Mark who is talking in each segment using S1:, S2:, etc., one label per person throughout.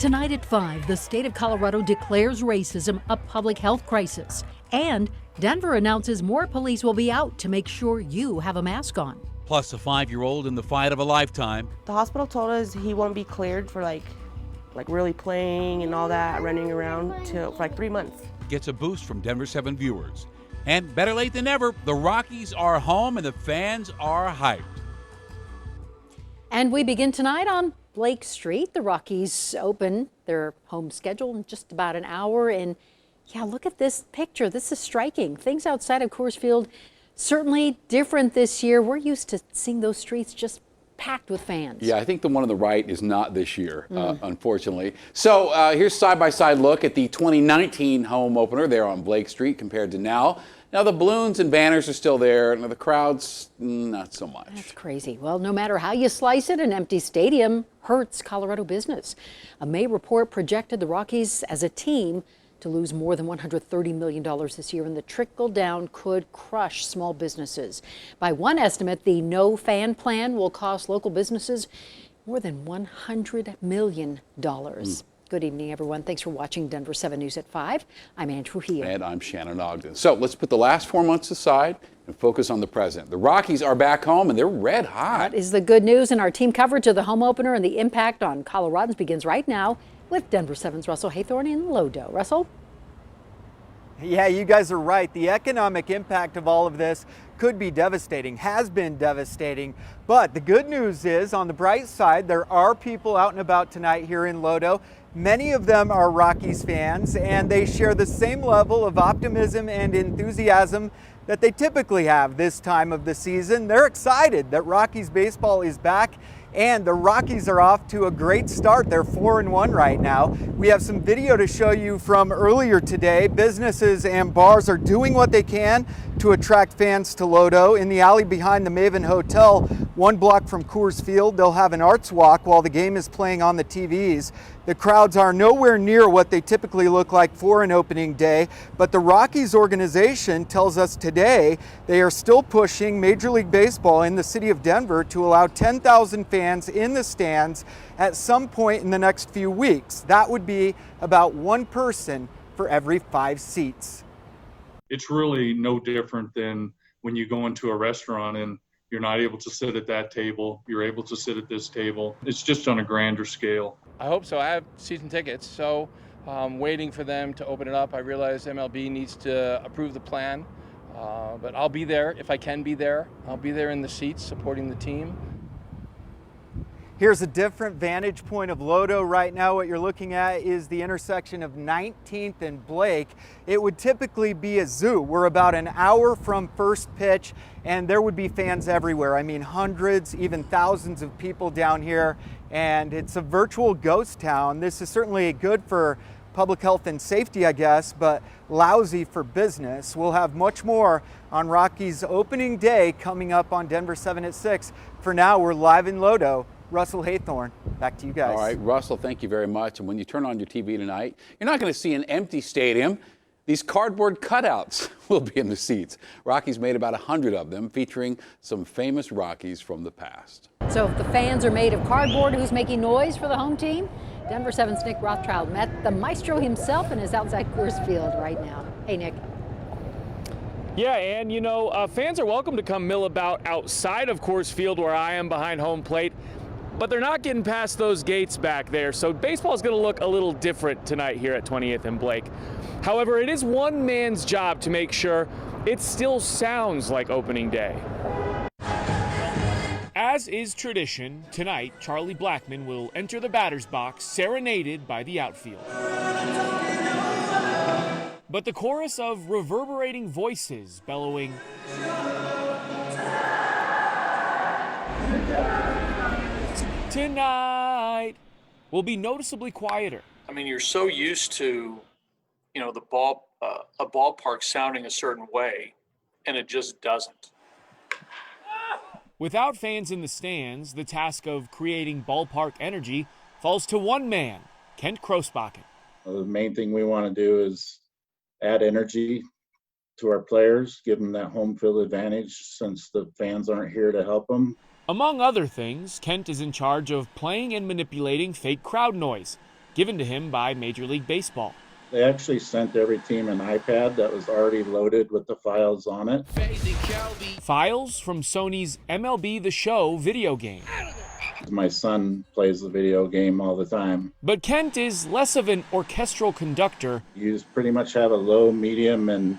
S1: Tonight at 5, the state of Colorado declares racism a public health crisis. And Denver announces more police will be out to make sure you have a mask on.
S2: Plus, a 5-year-old in the fight of a lifetime.
S3: The hospital told us he won't be cleared for like really playing and all that, running around for like 3 months.
S2: Gets a boost from Denver7 viewers. And better late than never, the Rockies are home and the fans are hyped.
S1: And we begin tonight on Blake Street. The Rockies open their home schedule in just about an hour. And yeah, look at this picture. This is striking. Things outside of Coors Field certainly different this year. We're used to seeing those streets just packed with fans.
S4: Yeah, I think the one on the right is not this year, unfortunately. So here's side-by-side look at the 2019 home opener there on Blake Street compared to now. Now the balloons and banners are still there, and the crowds, not so much.
S1: That's crazy. Well, no matter how you slice it, an empty stadium hurts Colorado business. A May report projected the Rockies as a team to lose more than $130 million this year, and the trickle down could crush small businesses. By one estimate, the no fan plan will cost local businesses more than $100 million. Good evening, everyone. Thanks for watching Denver7 News at 5. I'm Ann Trujillo.
S4: And I'm Shannon Ogden. So let's put the last 4 months aside and focus on the present. The Rockies are back home and they're red hot.
S1: That is the good news, and our team coverage of the home opener and the impact on Coloradans begins right now with Denver7's Russell Haythorne in Lodo. Russell?
S5: Yeah, you guys are right. The economic impact of all of this could be devastating, has been devastating. But the good news is, on the bright side, there are people out and about tonight here in Lodo. Many of them are Rockies fans, and they share the same level of optimism and enthusiasm that they typically have this time of the season. They're excited that Rockies baseball is back, and the Rockies are off to a great start. They're 4-1 right now. We have some video to show you from earlier today. Businesses and bars are doing what they can to attract fans to Lodo. In the alley behind the Maven Hotel, 1 block from Coors Field, they'll have an arts walk while the game is playing on the TVs. The crowds are nowhere near what they typically look like for an opening day, but the Rockies organization tells us today they are still pushing Major League Baseball in the city of Denver to allow 10,000 fans in the stands at some point in the next few weeks. That would be about 1 person for every 5 seats.
S6: It's really no different than when you go into a restaurant and you're not able to sit at that table, you're able to sit at this table. It's just on a grander scale.
S7: I hope so. I have season tickets, so I'm waiting for them to open it up. I realize MLB needs to approve the plan, but I'll be there if I can be there. I'll be there in the seats supporting the team.
S5: Here's a different vantage point of Lodo right now. What you're looking at is the intersection of 19th and Blake. It would typically be a zoo. We're about an hour from first pitch, and there would be fans everywhere. I mean, hundreds, even thousands of people down here, and it's a virtual ghost town. This is certainly good for public health and safety, I guess, but lousy for business. We'll have much more on Rockies opening day coming up on Denver7 at 6. For now, we're live in Lodo. Russell Haythorne, back to you guys.
S4: All right, Russell, thank you very much. And when you turn on your TV tonight, you're not going to see an empty stadium. These cardboard cutouts will be in the seats. Rockies made about 100 of them, featuring some famous Rockies from the past.
S1: So if the fans are made of cardboard, who's making noise for the home team? Denver7's Nick Rothschild met the maestro himself and is outside Coors Field right now. Hey, Nick.
S8: Yeah, and you know, fans are welcome to come mill about outside of Coors Field where I am behind home plate, but they're not getting past those gates back there, so baseball is going to look a little different tonight here at 20th and Blake. However, it is one man's job to make sure it still sounds like opening day. As is tradition, tonight Charlie Blackmon will enter the batter's box serenaded by the outfield. But the chorus of reverberating voices bellowing tonight will be noticeably quieter.
S9: I mean, you're so used to, you know, a ballpark sounding a certain way, and it just doesn't.
S8: Without fans in the stands, the task of creating ballpark energy falls to one man, Kent Kroesbakken.
S10: The main thing we want to do is add energy to our players, give them that home field advantage since the fans aren't here to help them.
S8: Among other things, Kent is in charge of playing and manipulating fake crowd noise. given to him by Major League Baseball.
S10: They actually sent every team an iPad that was already loaded with the files on it.
S8: Files from Sony's MLB The Show video game.
S10: My son plays the video game all the time.
S8: But Kent is less of an orchestral conductor.
S10: You just pretty much have a low, medium, and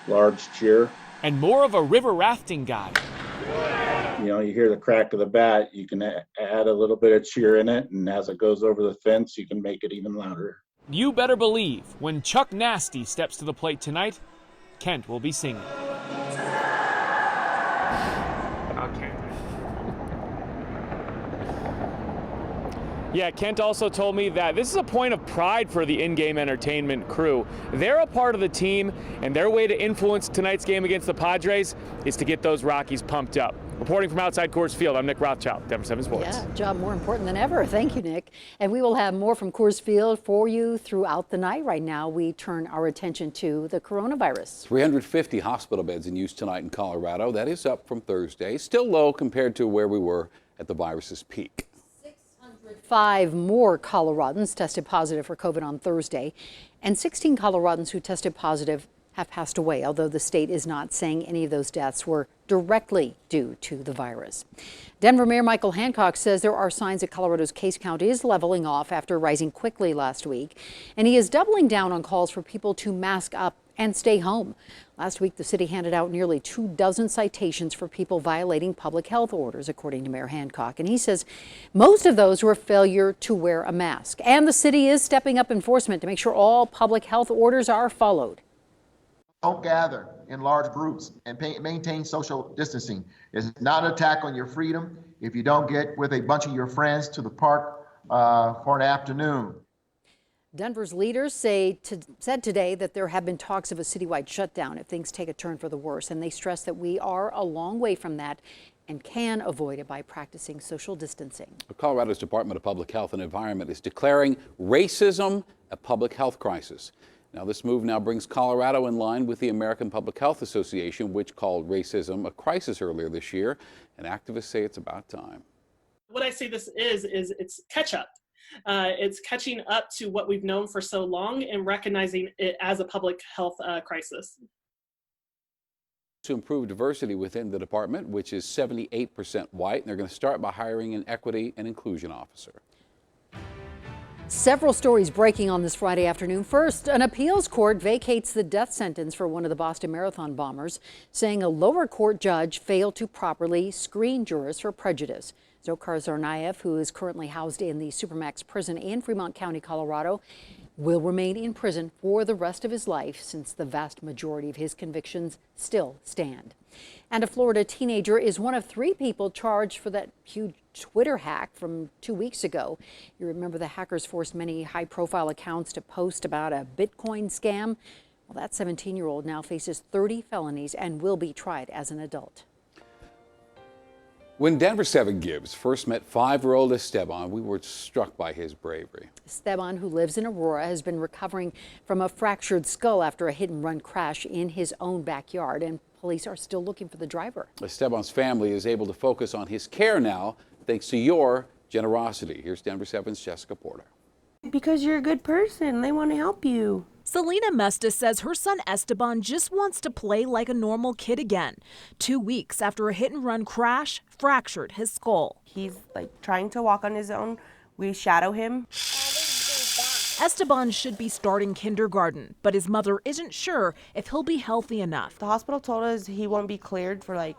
S10: large cheer.
S8: And more of a river rafting guy.
S10: You know, you hear the crack of the bat, you can add a little bit of cheer in it, and as it goes over the fence, you can make it even louder.
S8: You better believe when Chuck Nasty steps to the plate tonight, Kent will be singing. Okay. Yeah, Kent also told me that this is a point of pride for the in-game entertainment crew. They're a part of the team, and their way to influence tonight's game against the Padres is to get those Rockies pumped up. Reporting from outside Coors Field, I'm Nick Rothschild, Denver7 Sports.
S1: Yeah, job more important than ever. Thank you, Nick. And we will have more from Coors Field for you throughout the night. Right now, we turn our attention to the coronavirus.
S4: 350 hospital beds in use tonight in Colorado. That is up from Thursday. Still low compared to where we were at the virus's peak.
S1: 5 more Coloradans tested positive for COVID on Thursday, and 16 Coloradans who tested positive have passed away, although the state is not saying any of those deaths were directly due to the virus. Denver Mayor Michael Hancock says there are signs that Colorado's case count is leveling off after rising quickly last week, and he is doubling down on calls for people to mask up and stay home. Last week, the city handed out nearly 24 citations for people violating public health orders, according to Mayor Hancock. And he says most of those were failure to wear a mask. And the city is stepping up enforcement to make sure all public health orders are followed.
S11: Don't gather in large groups and maintain social distancing. It's not an attack on your freedom if you don't get with a bunch of your friends to the park for an afternoon.
S1: Denver's leaders said today that there have been talks of a citywide shutdown if things take a turn for the worse, and they stress that we are a long way from that and can avoid it by practicing social distancing.
S4: Colorado's Department of Public Health and Environment is declaring racism a public health crisis. Now, this move now brings Colorado in line with the American Public Health Association, which called racism a crisis earlier this year, and activists say it's about time.
S12: What I say this is it's catch up. It's catching up to what we've known for so long and recognizing it as a public health crisis.
S4: To improve diversity within the department, which is 78% white, and they're going to start by hiring an equity and inclusion officer.
S1: Several stories breaking on this Friday afternoon. First, an appeals court vacates the death sentence for one of the Boston Marathon bombers, saying a lower court judge failed to properly screen jurors for prejudice. Zokhar Tsarnaev, who is currently housed in the Supermax prison in Fremont County, Colorado, will remain in prison for the rest of his life since the vast majority of his convictions still stand. And a Florida teenager is one of 3 people charged for that huge Twitter hack from 2 weeks ago. You remember the hackers forced many high-profile accounts to post about a Bitcoin scam? Well, that 17-year-old now faces 30 felonies and will be tried as an adult.
S4: When Denver7 Gibbs first met 5-year-old Esteban, we were struck by his bravery.
S1: Esteban, who lives in Aurora, has been recovering from a fractured skull after a hit-and-run crash in his own backyard, and police are still looking for the driver.
S4: Esteban's family is able to focus on his care now, thanks to your generosity. Here's Denver7's Jessica Porter.
S3: Because you're a good person. They want to help you.
S13: Selena Mestis says her son Esteban just wants to play like a normal kid again. 2 weeks after a hit-and-run crash fractured his skull.
S3: He's trying to walk on his own. We shadow him.
S13: Esteban should be starting kindergarten, but his mother isn't sure if he'll be healthy enough.
S3: The hospital told us he won't be cleared for like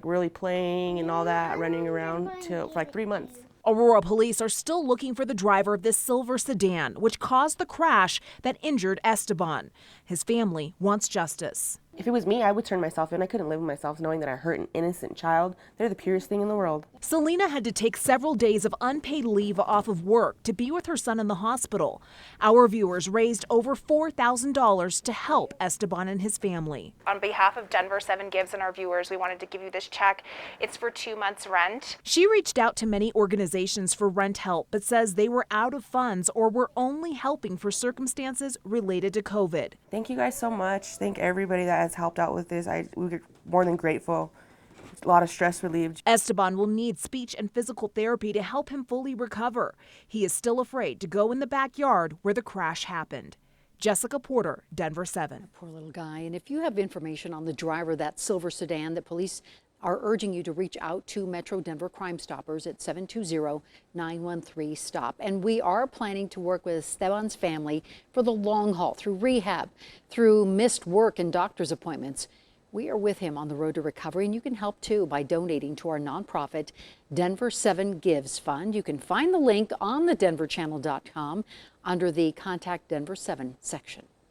S3: really playing and all that, running around for 3 months.
S13: Aurora police are still looking for the driver of this silver sedan, which caused the crash that injured Esteban. His family wants justice.
S3: If it was me, I would turn myself in. I couldn't live with myself knowing that I hurt an innocent child. They're the purest thing in the world.
S13: Selena had to take several days of unpaid leave off of work to be with her son in the hospital. Our viewers raised over $4,000 to help Esteban and his family.
S14: On behalf of Denver7 Gives and our viewers, we wanted to give you this check. It's for 2 months' rent.
S13: She reached out to many organizations for rent help, but says they were out of funds or were only helping for circumstances related to COVID.
S3: Thank you guys so much. Thank everybody that has helped out with this. We're more than grateful. A lot of stress relieved.
S13: Esteban will need speech and physical therapy to help him fully recover. He is still afraid to go in the backyard where the crash happened. Jessica Porter, Denver 7.
S1: Poor little guy. And if you have information on the driver of that silver sedan, that police are urging you to reach out to Metro Denver Crime Stoppers at 720-913-STOP. And we are planning to work with Esteban's family for the long haul, through rehab, through missed work and doctor's appointments. We are with him on the road to recovery, and you can help too by donating to our nonprofit Denver7 Gives Fund. You can find the link on the denverchannel.com under the Contact Denver 7 section.